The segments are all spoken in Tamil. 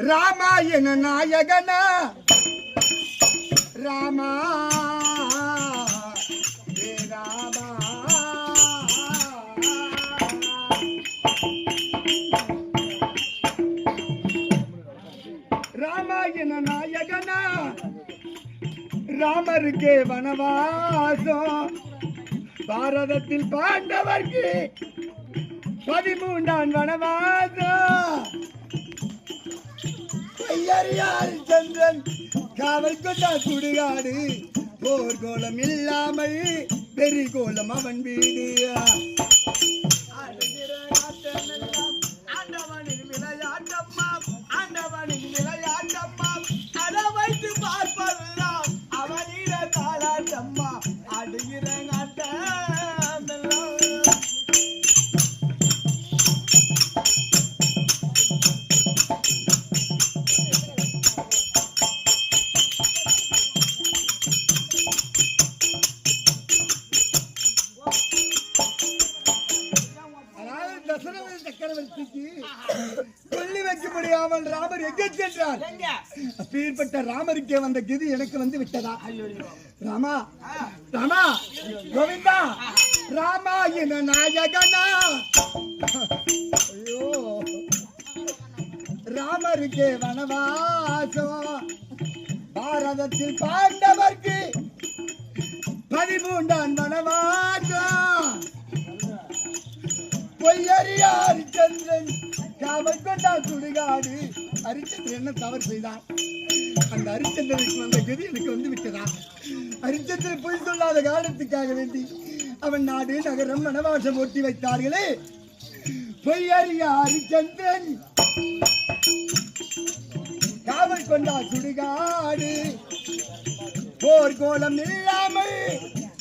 ராமாயண நாயகனா ராமா ராமா ராமாயண நாயகனா ராமருக்கே வனவாசம் பாரதத்தில் பாண்டவர்க்கு 13ஆம் வனவாசம் சந்திரன் காவல் கொண்டா சுடுகாடு போர்கோலம் இல்லாமல் பெரிய கோலம் அவன் வீடு ஆண்டவனின் விளையாட்டம்மா ஆண்டவனின் விளையாட்டம்மா அதை வைத்து பார்ப்பதெல்லாம் அவனிட காலாட்டம்மா அடுகிற சக்கரவர்த்திக்கு சொல்லி வைக்க முடியாமல் ராமர் எங்கே சென்றார்? அப்பேற்பட்ட ராமருக்கே வந்த கதி எனக்கு வந்து விட்டதா? ராமா ராமா கோவிந்தா ராமாயண நாயகனா ஐயோ ராமருக்கே வனவாசம் பாரதத்தில் பாண்டவர்க்கு 13ஆம் வனவாசம் பொய்யறியா ஹரிச்சந்திரன் காவல் கொண்டா சுடுகாடு ஹரிச்சந்திரன் என்ன தவறு செய்தான்? அந்த ஹரிச்சந்திரனுக்கு வந்த கதி எனக்கு வந்து விட்டதா? ஹரிச்சந்திரன் பொய் சொல்லாத காரணத்துக்காக வேண்டி அவன் நாடு நகரம் வனவாசம் ஓட்டி வைத்தார்களே. பொய்யறியா ஹரிச்சந்திரன் காவல் கொண்டா சுடுகாடு போர்கோலம் இல்லாமல்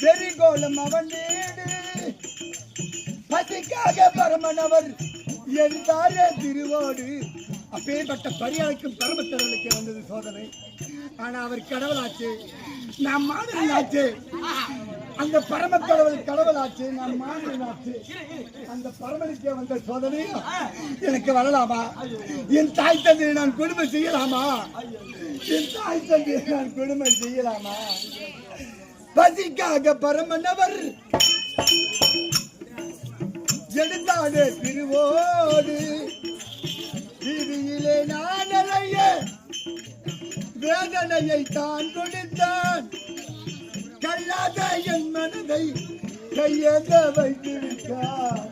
பெருங்கோலம் அவன் வீடு பசிக்காக பரமனவர் என்றாரே திருவோடு. அப்பேற்பட்ட பரியாளுக்கும் பரமத்தவர்களுக்கு வந்தது சோதனை. ஆனா அவர் கடவுளாச்சு, நாம் மாணவனாச்சு. அந்த பரமத்தவர்கள் கடவுளாச்சு, நாம் மாணவனாச்சு. அந்த பரமனுக்கே வந்த சோதனையும் எனக்கு வரலாமா? என் தாய் தந்தையை நான் கொடுமை செய்யலாமா? என் தாய் தந்தையை நான் கொடுமை செய்யலாமா? பசிக்காக பரமனவர் எடுத்தானே திருவோடு வீதியிலே நான் அலைய வேதனையை தான் கொடுத்தான். கல்லாத என் மனதை கையேந்த வைத்து விட்டான்.